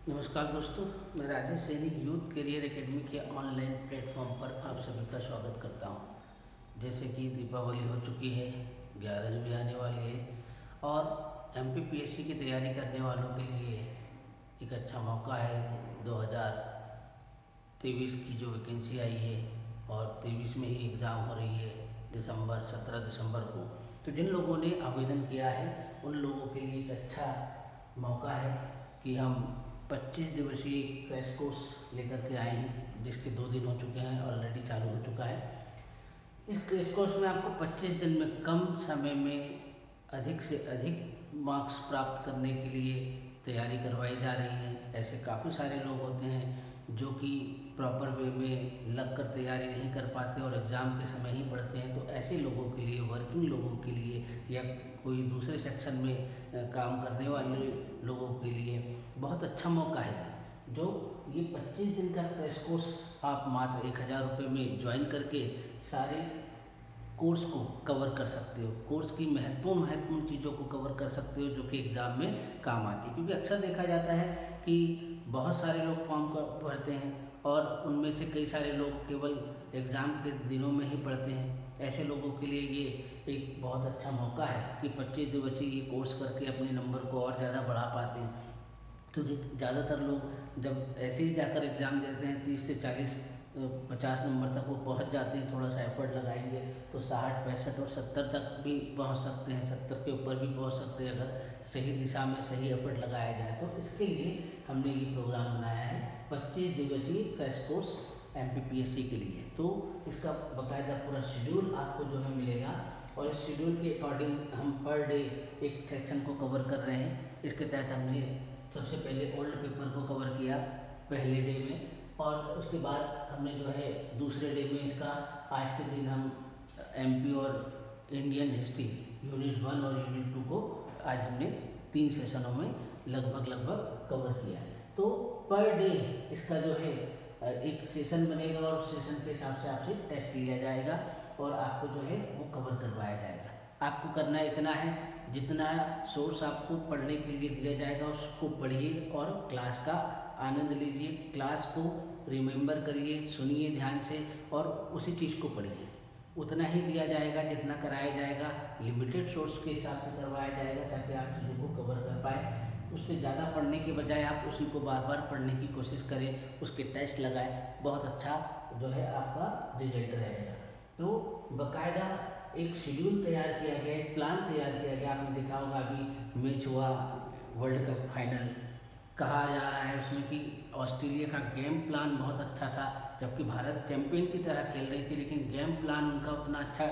नमस्कार दोस्तों, मैं Rajesh Saini youth career academy के ऑनलाइन प्लेटफॉर्म पर आप सभी का स्वागत करता हूं। जैसे कि दीपावली हो चुकी है, 11वीं भी आने वाली है और एमपीपीएससी की तैयारी करने वालों के लिए एक अच्छा मौका है। 2023 की जो वैकेंसी आई है और 23 में ही एग्ज़ाम हो रही है, 17 दिसंबर को। तो जिन लोगों ने आवेदन किया है उन लोगों के लिए एक अच्छा मौका है कि हम 25 दिवसीय क्रैश कोर्स लेकर के आए हैं, जिसके 2 दिन हो चुके हैं, ऑलरेडी चालू हो चुका है। इस क्रैश कोर्स में आपको 25 दिन में कम समय में अधिक से अधिक मार्क्स प्राप्त करने के लिए तैयारी करवाई जा रही है। ऐसे काफ़ी सारे लोग होते हैं जो कि प्रॉपर वे में लग कर तैयारी नहीं कर पाते और एग्ज़ाम के समय ही पढ़ते हैं। तो ऐसे लोगों के लिए, वर्किंग लोगों के लिए या कोई दूसरे सेक्शन में काम करने वाले लोगों के लिए बहुत अच्छा मौका है। जो ये 25 दिन का क्रैश कोर्स आप मात्र 1000 रुपये में ज्वाइन करके सारे कोर्स को कवर कर सकते हो। कोर्स की महत्वपूर्ण चीज़ों को कवर कर सकते हो जो कि एग्ज़ाम में काम आती है। क्योंकि अक्सर देखा जाता है कि बहुत सारे लोग फॉर्म भरते हैं और उनमें से कई सारे लोग केवल एग्ज़ाम के दिनों में ही पढ़ते हैं। ऐसे लोगों के लिए ये एक बहुत अच्छा मौका है कि 25 दिवसीय ये कोर्स करके अपने नंबर को और ज़्यादा बढ़ा पाते हैं। क्योंकि ज़्यादातर लोग जब ऐसे ही जाकर एग्ज़ाम देते हैं 30 से 40 50 नंबर तक वो पहुंच जाते हैं। थोड़ा सा एफर्ट लगाएंगे तो 60, 65 और 70 तक भी पहुंच सकते हैं, 70 के ऊपर भी पहुंच सकते हैं अगर सही दिशा में सही एफर्ट लगाया जाए। तो इसके लिए हमने ये प्रोग्राम बनाया है 25 दिवसीय क्रैश कोर्स एमपीपीएससी के लिए। तो इसका बाकायदा पूरा शेड्यूल आपको जो है मिलेगा और इस शेड्यूल के अकॉर्डिंग हम पर डे एक सेक्शन को कवर कर रहे हैं। इसके तहत हमने सबसे पहले ओल्ड पेपर को कवर किया पहले डे में और उसके बाद हमने जो है दूसरे डे में इसका आज के दिन हम एमपी और इंडियन हिस्ट्री यूनिट 1 और यूनिट 2 को आज हमने 3 सेशनों में लगभग कवर किया है। तो पर डे इसका जो है एक सेशन बनेगा और उस सेशन के हिसाब से आपसे टेस्ट लिया जाएगा और आपको जो है वो कवर करवाया जाएगा। आपको करना इतना है, जितना सोर्स आपको पढ़ने के लिए दिया जाएगा उसको पढ़िए और क्लास का आनंद लीजिए। क्लास को रिमेंबर करिए, सुनिए ध्यान से और उसी चीज़ को पढ़िए। उतना ही दिया जाएगा जितना कराया जाएगा, लिमिटेड सोर्स के हिसाब से करवाया जाएगा ताकि आप चीज़ों को कवर कर पाए। उससे ज़्यादा पढ़ने के बजाय आप उसी को बार बार पढ़ने की कोशिश करें, उसके टेस्ट लगाएं, बहुत अच्छा जो है आपका रिजल्ट रहेगा। तो बाकायदा एक शेड्यूल तैयार किया गया, एक प्लान तैयार किया गया। आपने देखा होगा अभी मैच हुआ वर्ल्ड कप फाइनल, कहा जा रहा है उसमें कि ऑस्ट्रेलिया का गेम प्लान बहुत अच्छा था, जबकि भारत चैंपियन की तरह खेल रही थी, लेकिन गेम प्लान उनका उतना अच्छा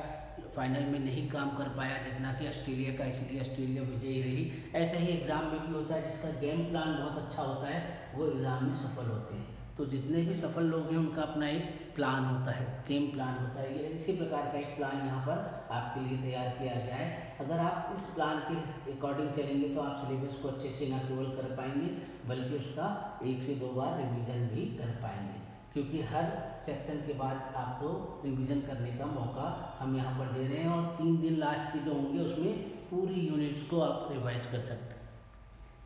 फाइनल में नहीं काम कर पाया जितना कि ऑस्ट्रेलिया का, इसीलिए ऑस्ट्रेलिया विजयी रही। ऐसा ही एग्ज़ाम में भी होता है, जिसका गेम प्लान बहुत अच्छा होता है वो एग्ज़ाम में सफल होते हैं। तो जितने भी सफल लोग हैं उनका अपना एक प्लान होता है, गेम प्लान होता है। ये इसी प्रकार का एक प्लान यहाँ पर आपके लिए तैयार किया गया है। अगर आप इस प्लान के अकॉर्डिंग चलेंगे तो आप सिलेबस को अच्छे से न केवल कर पाएंगे बल्कि उसका 1 से 2 बार रिवीजन भी कर पाएंगे, क्योंकि हर सेक्शन के बाद आपको रिवीजन करने का मौका हम यहाँ पर दे रहे हैं और 3 दिन लास्ट के जो होंगे उसमें पूरी यूनिट्स को आप रिवाइज कर सकते हैं।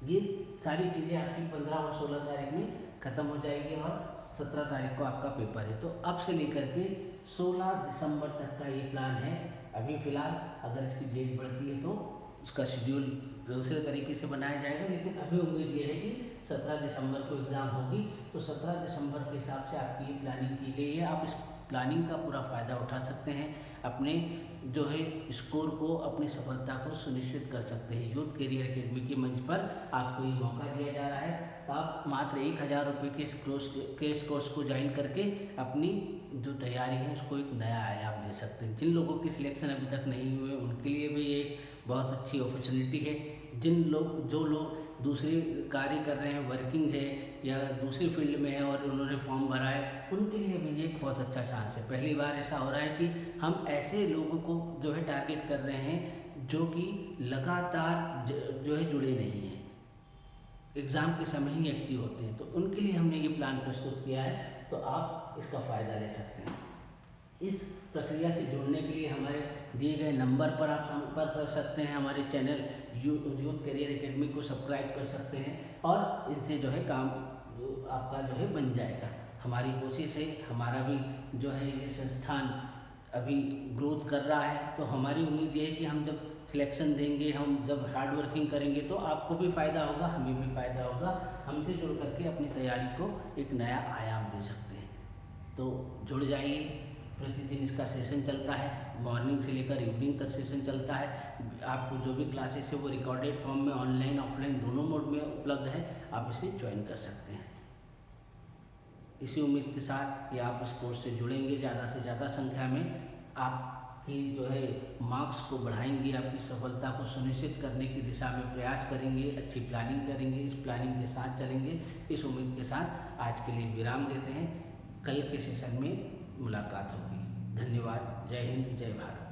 ये सारी चीज़ें आपकी 15 और 16 तारीख में ख़त्म हो जाएगी और 17 तारीख को आपका पेपर है। तो अब से लेकर के 16 दिसंबर तक का ये प्लान है। अभी फ़िलहाल अगर इसकी डेट बढ़ती है तो उसका शेड्यूल दूसरे तरीके से बनाया जाएगा, लेकिन अभी उम्मीद ये है कि 17 दिसंबर को एग्ज़ाम होगी। तो 17 दिसंबर के हिसाब से आपकी ये प्लानिंग की गई है। आप इस प्लानिंग का पूरा फ़ायदा उठा सकते हैं, अपने जो है स्कोर को, अपनी सफलता को सुनिश्चित कर सकते हैं। यूथ करियर एकेडमी के मंच पर आपको ये मौका दिया जा रहा है। तो आप मात्र 1000 रुपये के इस कोर्स को ज्वाइन करके अपनी जो तैयारी है उसको एक नया आयाम दे सकते हैं। जिन लोगों की सिलेक्शन अभी तक नहीं हुए उनके लिए भी एक बहुत अच्छी अपॉर्चुनिटी है। जो लोग दूसरे कार्य कर रहे हैं, वर्किंग है या दूसरी फील्ड में है और उन्होंने फॉर्म भरा है, उनके लिए भी ये एक बहुत अच्छा चांस है। पहली बार ऐसा हो रहा है कि हम ऐसे लोगों को जो है टारगेट कर रहे हैं जो कि लगातार जो है जुड़े नहीं हैं, एग्ज़ाम के समय ही एक्टिव होते हैं। तो उनके लिए हमने ये प्लान प्रस्तुत किया है, तो आप इसका फ़ायदा ले सकते हैं। इस प्रक्रिया से जुड़ने के लिए हमारे दिए गए नंबर पर आप संपर्क कर सकते हैं। हमारे चैनल यूथ करियर एकेडमी को सब्सक्राइब कर सकते हैं और इनसे जो है काम आपका जो है बन जाएगा। हमारी कोशिश है, हमारा भी जो है ये संस्थान अभी ग्रोथ कर रहा है, तो हमारी उम्मीद ये है कि हम जब सिलेक्शन देंगे, हम जब हार्ड वर्किंग करेंगे तो आपको भी फ़ायदा होगा, हमें भी फ़ायदा होगा। हमसे जुड़ करके अपनी तैयारी को एक नया आयाम दे सकते हैं। तो जुड़ जाइए। प्रतिदिन इसका सेशन चलता है, मॉर्निंग से लेकर इवनिंग तक सेशन चलता है। आपको जो भी क्लासेस है वो रिकॉर्डेड फॉर्म में ऑनलाइन ऑफलाइन दोनों मोड में उपलब्ध है, आप इसे ज्वाइन कर सकते हैं। इसी उम्मीद के साथ कि आप इस कोर्स से जुड़ेंगे, ज़्यादा से ज़्यादा संख्या में आपकी जो है मार्क्स को बढ़ाएंगे, आपकी सफलता को सुनिश्चित करने की दिशा में प्रयास करेंगे, अच्छी प्लानिंग करेंगे, इस प्लानिंग के साथ चलेंगे। इस उम्मीद के साथ आज के लिए विराम देते हैं। कल के सेशन में मुलाकात होगी। धन्यवाद। जय हिंद, जय भारत।